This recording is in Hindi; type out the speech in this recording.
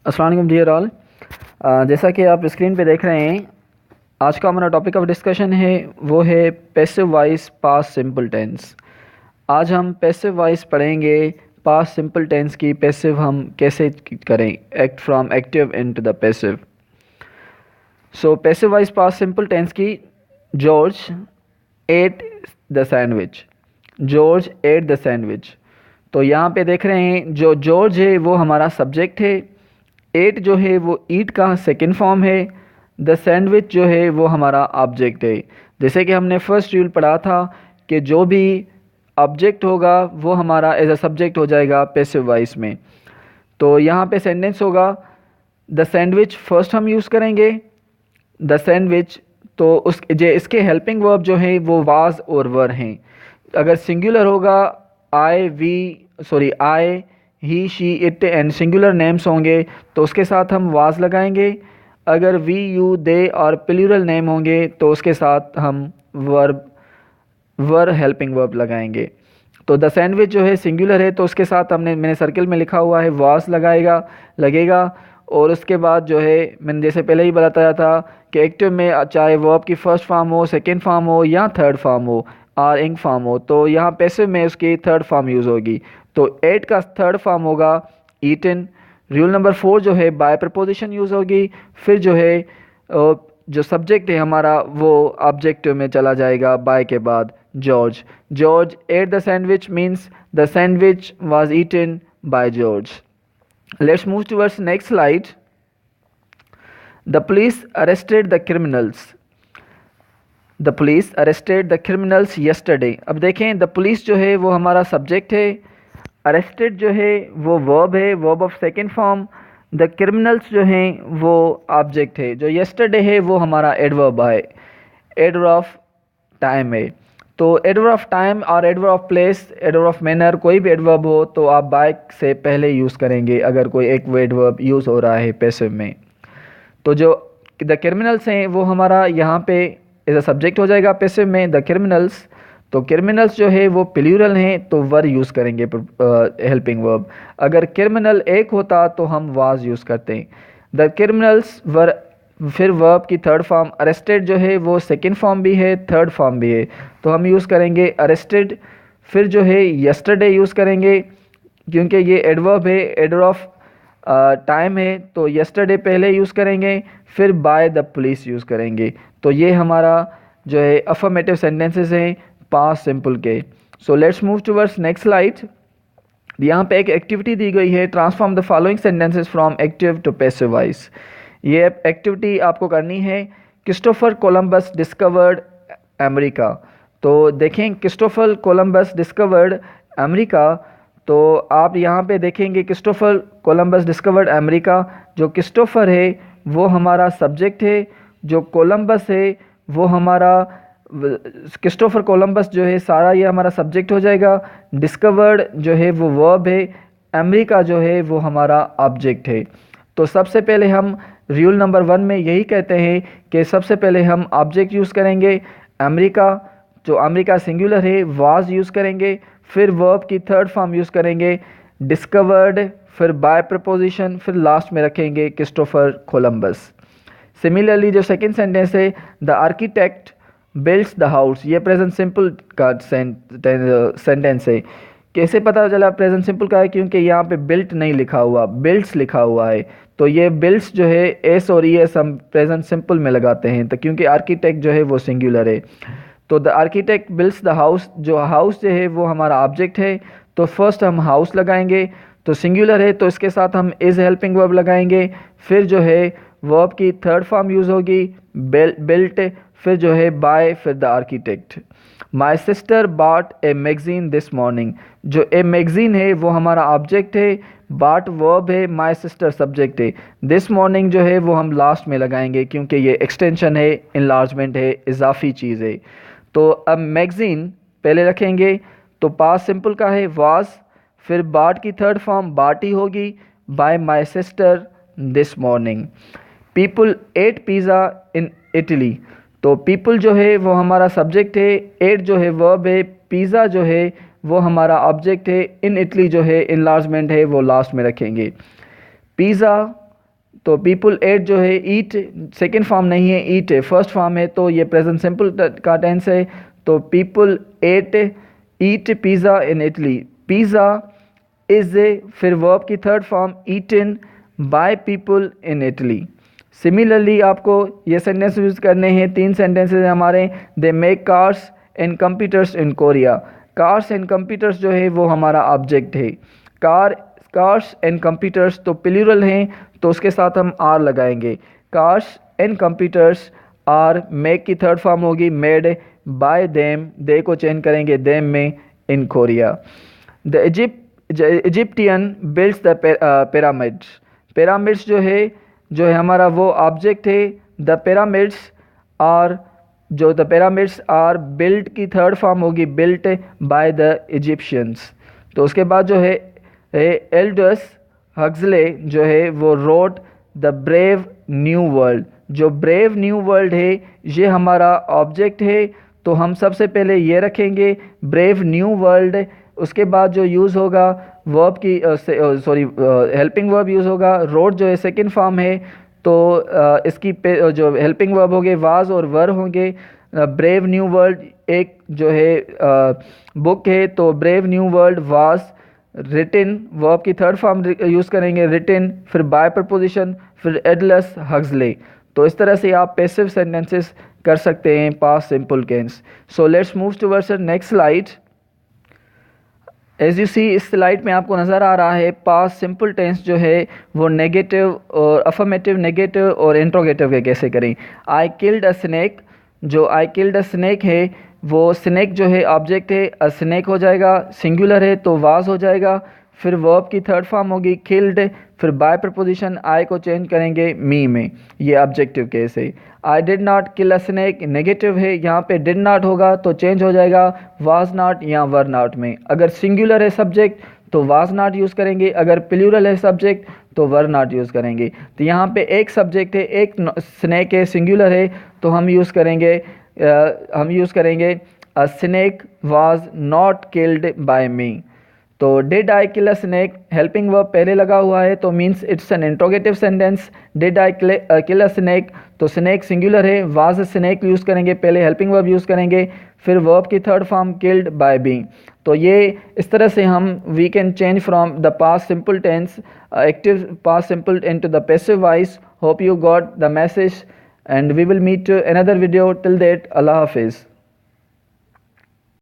अस्सलाम वालेकुम डियर ऑल। जैसा कि आप स्क्रीन पे देख रहे हैं, आज का हमारा टॉपिक ऑफ डिस्कशन है वो है passive voice past simple tense. आज हम पैसिव वॉइस पढ़ेंगे, पास्ट सिंपल टेंस की पैसिव हम कैसे करें, act from active into the passive. So passive voice past simple tense की, George ate the sandwich. George ate the sandwich. तो यहाँ पे देख रहे हैं जो जॉर्ज है वो हमारा सब्जेक्ट है, एट जो है वो ईट का सेकेंड फॉर्म है, द सैंडविच जो है वो हमारा ऑब्जेक्ट है। जैसे कि हमने फर्स्ट रूल पढ़ा था कि जो भी ऑब्जेक्ट होगा वो हमारा एज अ सब्जेक्ट हो जाएगा पैसिव वॉइस में। तो यहाँ पे सेंटेंस होगा द सैंडविच फर्स्ट हम यूज़ करेंगे, द सैंडविच। तो इसके हेल्पिंग वर्ब जो है वो वाज और वर हैं। अगर सिंगुलर होगा I he she it and singular names होंगे तो उसके साथ हम वाज लगाएंगे। अगर वी यू दे और प्लूरल नेम होंगे तो उसके साथ हम वर हेल्पिंग वर्ब लगाएंगे। तो द सैंडविच जो है सिंगुलर है तो उसके साथ मैंने सर्कल में लिखा हुआ है वाज लगेगा। और उसके बाद जो है मैंने जैसे पहले ही बताया था कि एक्टिव में चाहे वर्ब की फर्स्ट फॉर्म हो, सेकेंड फॉर्म हो या थर्ड फॉर्म हो और इंग फॉर्म हो, तो यहाँ पैसिव में उसकी थर्ड फॉर्म यूज़ होगी। तो एट का थर्ड फॉर्म होगा ईटन। रूल नंबर 4 जो है बाय प्रपोजिशन यूज़ होगी। फिर जो है जो सब्जेक्ट है हमारा वो ऑब्जेक्टिव में चला जाएगा बाय के बाद। George ate the sandwich means the sandwich was eaten by George. Let's move towards next slide. The police arrested the criminals. The police arrested the criminals yesterday. अब देखें the police जो है वो हमारा सब्जेक्ट है, arrested जो है वो verb है, verb of second form। the criminals जो हैं वो ऑब्जेक्ट है। जो yesterday है वो हमारा एडवर्ब है, एडवर्ब ऑफ टाइम है। तो एडवर्ब ऑफ टाइम और adverb of place, adverb of manner, कोई भी एडवर्ब हो तो आप बाय से पहले यूज़ करेंगे अगर कोई एक एडवर्ब यूज़ हो रहा है पैसिव में। तो जो द क्रिमिनल्स हैं वो हमारा यहाँ पे एज अ सब्जेक्ट हो जाएगा पैसिव में, द क्रिमिनल्स। तो क्रिमिनल्स जो है वो प्लूरल हैं तो वर यूज़ करेंगे हेल्पिंग वर्ब। अगर क्रिमिनल एक होता तो हम वाज यूज़ करते हैं। द क्रिमिनल्स वर, फिर वर्ब की थर्ड फॉर्म अरेस्टेड जो है वो सेकेंड फॉर्म भी है, थर्ड फॉर्म भी है, तो हम यूज़ करेंगे अरेस्टेड। फिर जो है यस्टरडे यूज़ करेंगे क्योंकि ये एडवर्ब है, एडवर्ब ऑफ टाइम है तो यस्टरडे पहले यूज़ करेंगे, फिर बाय द पुलिस यूज़ करेंगे। तो ये हमारा जो है अफर्मेटिव सेंटेंसेस हैं पास्ट सिंपल के। So let's move towards next slide. यहाँ पे एक एक्टिविटी दी गई है, transform the following sentences from active to passive voice. ये एक्टिविटी आपको करनी है। Christopher Columbus discovered America. तो देखें क्रिस्टोफर कोलंबस डिस्कवर्ड अमेरिका। तो आप यहाँ पे देखेंगे क्रिस्टोफर कोलंबस डिस्कवर्ड अमेरिका। जो क्रिस्टोफर है वो हमारा सब्जेक्ट है, जो कोलंबस है वो हमारा, क्रिस्टोफर कोलंबस जो है सारा ये हमारा सब्जेक्ट हो जाएगा। डिस्कवर्ड जो है वो वर्ब है, अमेरिका जो है वो हमारा ऑब्जेक्ट है। तो सबसे पहले हम रूल नंबर 1 में यही कहते हैं कि सबसे पहले हम ऑब्जेक्ट यूज़ करेंगे अमेरिका, जो अमेरिका सिंगुलर है वाज यूज़ करेंगे। फिर वर्ब की थर्ड फॉर्म यूज़ करेंगे डिस्कवर्ड, फिर बाय प्रपोजिशन, फिर लास्ट में रखेंगे क्रिस्टोफर कोलंबस। सिमिलरली जो सेकंड सेंटेंस है the architect builds the house, ये प्रेजेंट सिंपल का सेंटेंस है। कैसे पता चला प्रेजेंट सिंपल का है? क्योंकि यहाँ पे बिल्ट नहीं लिखा हुआ, बिल्ड्स लिखा हुआ है। तो ये बिल्ड्स जो है एस और ई एस हम प्रेजेंट सिंपल में लगाते हैं, तो क्योंकि आर्किटेक्ट जो है वो सिंगुलर है। तो the architect builds the house, जो हाउस जो है वो हमारा ऑब्जेक्ट है, तो फर्स्ट हम हाउस लगाएंगे। तो सिंगुलर है तो इसके साथ हम इज हेल्पिंग वर्ब लगाएंगे। फिर जो है वर्ब की थर्ड फॉर्म यूज़ होगी बिल्ट, फिर जो है बाय, फिर the architect. My sister bot a magazine this morning, जो ए मैगजीन है वो हमारा ऑब्जेक्ट है, बॉट वर्ब है, माई सिस्टर सब्जेक्ट है। दिस मॉर्निंग जो है वो हम लास्ट में लगाएंगे क्योंकि ये एक्सटेंशन है, इनलार्जमेंट है, इजाफी चीज़ है। तो अब मैगजीन पहले रखेंगे तो पास्ट सिंपल का है वाज, फिर बॉट की थर्ड फॉर्म बॉट ही होगी, bye my sister this morning. People at pizza in Italy, तो पीपल जो है वो हमारा सब्जेक्ट है, एट जो है वर्ब है, पिज़्ज़ा जो है वो हमारा ऑब्जेक्ट है, इन इटली जो है इनलार्जमेंट है वो लास्ट में रखेंगे। पिज़्ज़ा तो पीपल एट जो है ईट सेकेंड फॉर्म नहीं है, ईट है फर्स्ट फॉर्म है, तो ये प्रेजेंट सिंपल का टेंस है। तो people ate eat pizza in Italy. Pizza is a फिर वर्ब की third form eaten by people in Italy. Similarly आपको ये सेंटेंस यूज करने हैं, 3 सेंटेंसेस हमारे। They make cars and computers in Korea. Cars and computers जो है वो हमारा ऑब्जेक्ट है। कार्स एंड कंप्यूटर्स तो प्लूरल हैं, तो उसके साथ हम आर लगाएंगे। Cars and computers are make की थर्ड फॉर्म होगी मेड बाय देम, दे को चेंज करेंगे देम में, in Korea. The Egyptian builds the pyramids. Pyramids जो है हमारा वो ऑब्जेक्ट है। द पिरामिड्स आर बिल्ट की थर्ड फॉर्म होगी बिल्ट बाय द इजिप्शियंस। तो उसके बाद जो है एल्डस हक्सले जो है वो wrote the brave new world. जो ब्रेव न्यू वर्ल्ड है ये हमारा ऑब्जेक्ट है, तो हम सबसे पहले ये रखेंगे ब्रेव न्यू वर्ल्ड। उसके बाद जो यूज़ होगा वर्ब की हेल्पिंग वर्ब यूज़ होगा। रोड जो है सेकंड फॉर्म है, तो इसकी जो हेल्पिंग वर्ब होंगे वाज और वर होंगे। ब्रेव न्यू वर्ल्ड एक जो है बुक है, तो brave new world was रिटिन, verb की थर्ड फॉर्म यूज़ करेंगे रिटिन, फिर बाय प्रपोजिशन, फिर एडलस हक्सले। तो इस तरह से आप पैसिव सेंटेंसेस कर सकते हैं past simple tense. So let's move towards next slide. As you see इस स्लाइड में आपको नज़र आ रहा है पास्ट सिंपल टेंस जो है वो नेगेटिव और अफर्मेटिव, नेगेटिव और इंट्रोगेटिव के कैसे करें। आई किल्ड अ स्नेक, जो आई किल्ड अ स्नेक है वो स्नेक जो है ऑब्जेक्ट है, अ स्नेक हो जाएगा, सिंगुलर है तो वाज हो जाएगा, फिर वर्ब की थर्ड फॉर्म होगी किल्ड, फिर बाय प्रपोजिशन आई को चेंज करेंगे मी में, ये ऑब्जेक्टिव केस है। I did not kill a snake negative है, यहाँ पे डिड नॉट होगा तो चेंज हो जाएगा वाज नॉट या वर नॉट में। अगर सिंगुलर है सब्जेक्ट तो वाज नॉट यूज़ करेंगे, अगर प्लूरल है सब्जेक्ट तो वर नॉट यूज़ करेंगे। तो यहाँ पे एक सब्जेक्ट है, एक स्नेक है, सिंगुलर है, तो हम यूज़ करेंगे a snake was not killed by me. तो did I kill a snake helping verb पहले लगा हुआ है, तो means it's an interrogative sentence. Did I kill a snake, तो स्नेक सिंगुलर है, वाज अ स्नेक यूज़ करेंगे, पहले हेल्पिंग वर्ब यूज़ करेंगे, फिर वर्ब की third form killed by being. तो ये इस तरह से हम we can change from the past simple tense active past simple into the passive voice. Hope you got the message, and we will meet to another video. Till that, Allah Hafiz.